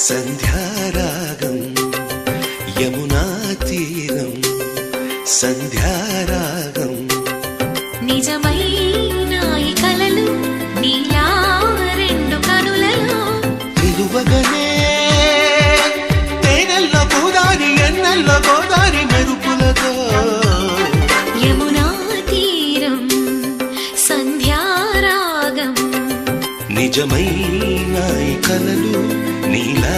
సంధ్యారాగం యమునా తీరం సంధ్యారాగం నిజమైన ఈ కలలు నీలా రెండు కనులలో నిలువగనే తేనెల్లో గోదారి ఎన్నెల్లో గోదారి మెరుపులతో యమునా తీరం సంధ్యారాగం నిజమైన ఈ కలలు నీలా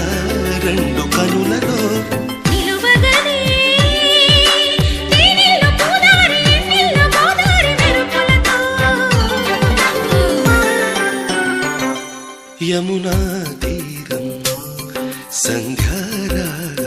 రెండు కనులలో యమునా తీరం సంధ్యారాగం